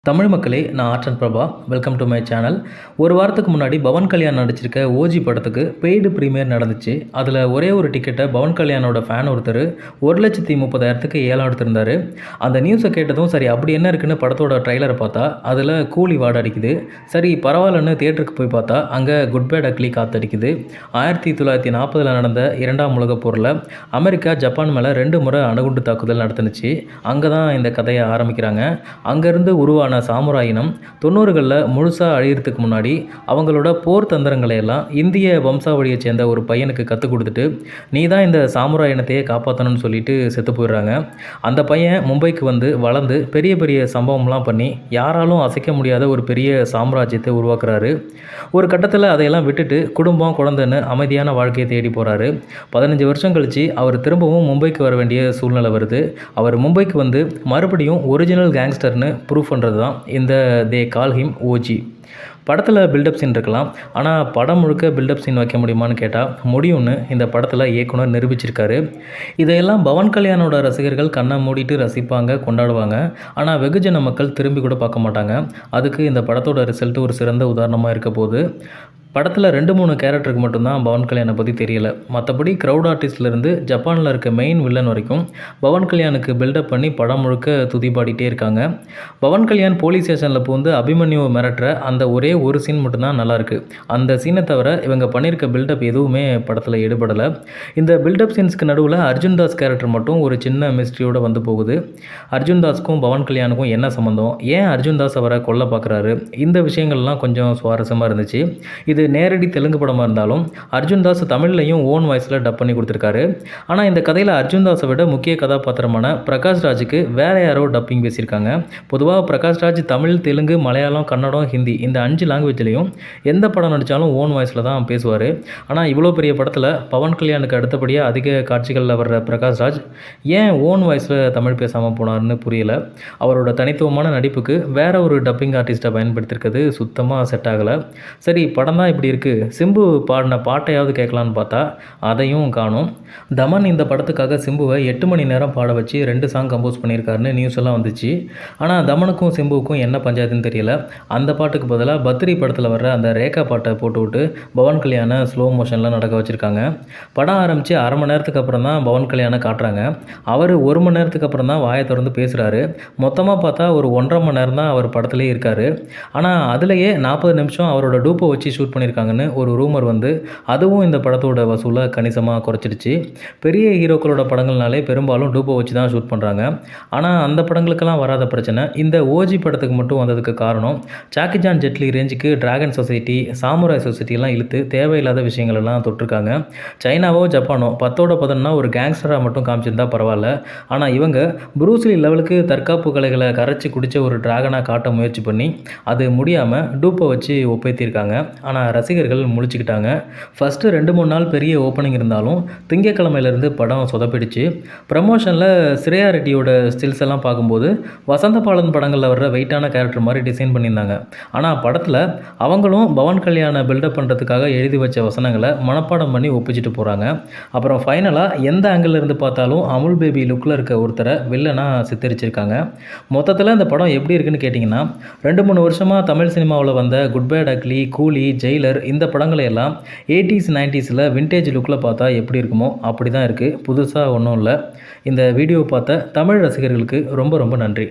தமிழ் மக்களே, நான் art Prabha. Welcome to my channel. ஒரு வாரத்துக்கு முன்னாடி பவன் கல்யாண் நடிச்சிருக்க ஓஜி படத்துக்கு பெய்டு ப்ரீமியர் நடந்துச்சு. அதில் ஒரே ஒரு டிக்கெட்டை பவன் கல்யாணோட ஃபேன் ஒருத்தர் 1,30,30,000க்கு ஏலம் எடுத்திருந்தார். அந்த நியூஸை கேட்டதும் சரி அப்படி என்ன இருக்குன்னு படத்தோட ட்ரைலரை பார்த்தா அதில் கூலி வாடை அடிக்குது. சரி பரவாயில்லன்னு தியேட்டருக்கு போய் பார்த்தா அங்கே குட் பேட் அக்லி காத்தடிக்குது. 1940 நடந்த 2ஆம் உலகப் போரில் அமெரிக்கா ஜப்பான் மேலே 2 முறை அணுகுண்டு தாக்குதல் நடத்துனுச்சு. அங்கே தான் இந்த கதையை ஆரம்பிக்கிறாங்க. அங்கேருந்து உருவான சாமுராய் இனம் 90களில் முழுசாக அழியறதுக்கு முன்னாடி அவங்களோட போர் தந்திரங்களை எல்லாம் இந்திய வம்சாவளியை சேர்ந்த ஒரு பையனுக்கு கற்றுக் கொடுத்துட்டு நீ தான் இந்த சாமுராய் இனத்தையே காப்பாற்றணும்னு சொல்லிட்டு செத்து போயிடுறாங்க. அந்த பையன் மும்பைக்கு வந்து வளர்ந்து பெரிய பெரிய சம்பவம்லாம் பண்ணி யாராலும் அசைக்க முடியாத ஒரு பெரிய சாம்ராஜ்யத்தை உருவாக்குறாரு. ஒரு கட்டத்தில் அதையெல்லாம் விட்டுட்டு குடும்பம் குழந்தைன்னு அமைதியான வாழ்க்கையை தேடி போகிறாரு. 15 வருஷம் கழித்து அவர் திரும்பவும் மும்பைக்கு வர வேண்டிய சூழ்நிலை வருது. அவர் மும்பைக்கு வந்து மறுபடியும் ஒரிஜினல் கேங்ஸ்டர்னு ப்ரூவ் பண்ணுறது தான் இந்த தே கால் ஹிம் ஓஜி. படத்தில் பில்டப் சீன் இருக்கலாம், ஆனால் படம் முழுக்க பில்டப் சீன் வைக்க முடியுமான்னு கேட்டால் முடியும்னு இந்த படத்தில் இயக்குனர் நிரூபிச்சிருக்காரு. இதையெல்லாம் பவன் கல்யாணோட ரசிகர்கள் கண்ணை மூடிட்டு ரசிப்பாங்க, கொண்டாடுவாங்க. ஆனால் வெகுஜன மக்கள் திரும்பி கூட பார்க்க மாட்டாங்க. அதுக்கு இந்த படத்தோட ரிசல்ட் ஒரு சிறந்த உதாரணமாக இருக்க போகுது. படத்தில் 2-3 கேரக்டருக்கு மட்டும்தான் பவன் கல்யாணை பற்றி தெரியல. மற்றபடி க்ரௌட் ஆர்டிஸ்ட்லேருந்து ஜப்பானில் இருக்க மெயின் வில்லன் வரைக்கும் பவன் கல்யாணுக்கு பில்டப் பண்ணி படம் முழுக்க துதி பாடிட்டே இருக்காங்க. பவன் கல்யாண் போலீஸ் ஸ்டேஷனில் பூந்து அபிமன்யுவை மிரட்டுற அந்த ஒரே ஒரு சீன் மட்டும்தான் நல்லாயிருக்கு. அந்த சீனை தவிர இவங்க பண்ணியிருக்க பில்டப் எதுவுமே படத்தில் ஈடுபடலை. இந்த பில்டப் சீன்ஸ்க்கு நடுவில் அர்ஜுன் தாஸ் கேரக்டர் மட்டும் ஒரு சின்ன மிஸ்ட்ரியோடு வந்து போகுது. அர்ஜுன் தாஸ்க்கும் பவன் கல்யாணுக்கும் என்ன சம்மந்தம், ஏன் அர்ஜுன் தாஸ் அவரை கொல்ல பார்க்குறாரு, இந்த விஷயங்கள்லாம் கொஞ்சம் சுவாரஸ்யமாக இருந்துச்சு. இது நேரடி தெலுங்கு படமாக இருந்தாலும் அர்ஜுன் தாஸ் தமிழ்லையும் ஓன் வாய்ஸில் டப் பண்ணி கொடுத்துருக்காரு. ஆனால் இந்த கதையில் அர்ஜுன் தாஸை விட முக்கிய கதாபாத்திரமான பிரகாஷ் ராஜுக்கு வேற யாரோ டப்பிங் பேசியிருக்காங்க. பொதுவாக பிரகாஷ் ராஜ் தமிழ், தெலுங்கு, மலையாளம், கன்னடம், ஹிந்தி இந்த 5 லாங்குவேஜ்லேயும் எந்த படம் நடித்தாலும் ஓன் வாய்ஸில் தான் பேசுவார். ஆனால் இவ்வளோ பெரிய படத்தில் பவன் கல்யாணுக்கு அடுத்தபடியாக அதிக காட்சிகளில் வர்ற பிரகாஷ் ராஜ் ஏன் ஓன் வாய்ஸில் தமிழ் பேசாமல் போனார்னு புரியல. அவரோட தனித்துவமான நடிப்புக்கு வேற ஒரு டப்பிங் ஆர்டிஸ்ட்டை பயன்படுத்தியிருக்கிறது சுத்தமாக செட் ஆகலை. சரி படம் தான் இப்படி இருக்குது, சிம்பு பாடின பாட்டையாவது கேட்கலான்னு பார்த்தா அதையும் காணும். தமன் இந்த படத்துக்காக சிம்புவை 8 மணி நேரம் பாட வச்சு 2 சாங் கம்போஸ் பண்ணியிருக்காருன்னு நியூஸ் எல்லாம் வந்துச்சு. ஆனால் தமனுக்கும் சிம்புவுக்கும் என்ன பஞ்சாயத்துன்னு தெரியல. அந்த பாட்டுக்கு பதிலாக பத்ரி படத்தில் வர்ற அந்த ரேகா பாட்டை போட்டு விட்டு பவன் கல்யாணை ஸ்லோ மோஷனில் நடக்க வச்சுருக்காங்க. படம் ஆரம்பித்து அரை மணி நேரத்துக்கு அப்புறம் தான் பவன் கல்யாணை காட்டுறாங்க. அவர் 1 மணி நேரத்துக்கு அப்புறம் தான் வாயை திறந்து பேசுகிறாரு. மொத்தமாக பார்த்தா ஒரு 1.5 மணி நேரம் தான் அவர் படத்துலேயே இருக்கார். ஆனால் அதுலேயே 40 நிமிஷம் அவரோட டூப்பை வச்சு ஷூட் பண்ணியிருக்காங்கன்னு ஒரு ரூமர் வந்து அதுவும் இந்த படத்தோட வசூலை கணிசமாக குறைச்சிடுச்சு. பெரிய ஹீரோக்களோட படங்கள்னாலே பெரும்பாலும் டூப்பை வச்சு தான் ஷூட் பண்ணுறாங்க. ஆனால் அந்த படங்களுக்கெல்லாம் வராத பிரச்சனை இந்த ஓஜி படத்துக்கு மட்டும் வந்ததுக்கு காரணம் ஜாக்கி சான் ஜெட்லி ரேஞ்சுக்கு டிராகன் சொசைட்டி, சாமுராய் சொசைட்டிலாம் இழுத்து தேவையில்லாத விஷயங்களெல்லாம் தொட்டிருக்காங்க. சைனாவோ ஜப்பானோ 10ஓட 10ன்னா ஒரு கேங்ஸ்டராக மட்டும் காமிச்சிருந்தா பரவாயில்ல. ஆனால் இவங்க ப்ரூஸ்லி லெவலுக்கு தற்காப்பு கலைகளை கரைச்சி குடித்த ஒரு டிராகனாக காட்ட முயற்சி பண்ணி அது முடியாமல் டூப்பை வச்சு ஒப்பேற்றிருக்காங்க. ஆனால் ரசிகர்கள் முழிச்சுக்கிட்டாங்க. ஃபஸ்ட்டு 2-3 நாள் பெரிய ஓப்பனிங் இருந்தாலும் திங்கக்கிழமையிலேருந்து படம் சொதப்பிடுச்சு. ப்ரமோஷனில் ஸ்ரேயா ரெட்டியோட ஸ்டில்ஸ் எல்லாம் பார்க்கும்போது வசந்த பாலன் படங்களில் வர்ற வெயிட்டான கேரக்டர் மாதிரி டிசைன் பண்ணியிருந்தாங்க. ஆனால் படத்தில் அவங்களும் பவன் கல்யாணை பில்டப் பண்ணுறதுக்காக எழுதி வச்ச வசனங்களை மனப்பாடம் பண்ணி ஒப்பிச்சிட்டு போகிறாங்க. அப்புறம் ஃபைனலாக எந்த ஆங்கிள் இருந்து பார்த்தாலும் அமுல் பேபி லுக்கில் இருக்க ஒருத்தரை வில்லனாக சித்தரிச்சிருக்காங்க. மொத்தத்தில் இந்த படம் எப்படி இருக்குன்னு கேட்டிங்கன்னா 2-3 வருஷமாக தமிழ் சினிமாவில் வந்த குட் பேட் அக்லி, கூலி, ஜெயிலர் இந்த படங்களை எல்லாம் 80s 90ஸ்ல விண்டேஜ் லுக்கில் பார்த்தா எப்படி இருக்குமோ அப்படி தான் இருக்குது. புதுசாக ஒன்றும் இல்லை. இந்த வீடியோ பார்த்த தமிழ் ரசிகர்களுக்கு ரொம்ப ரொம்ப நன்றி.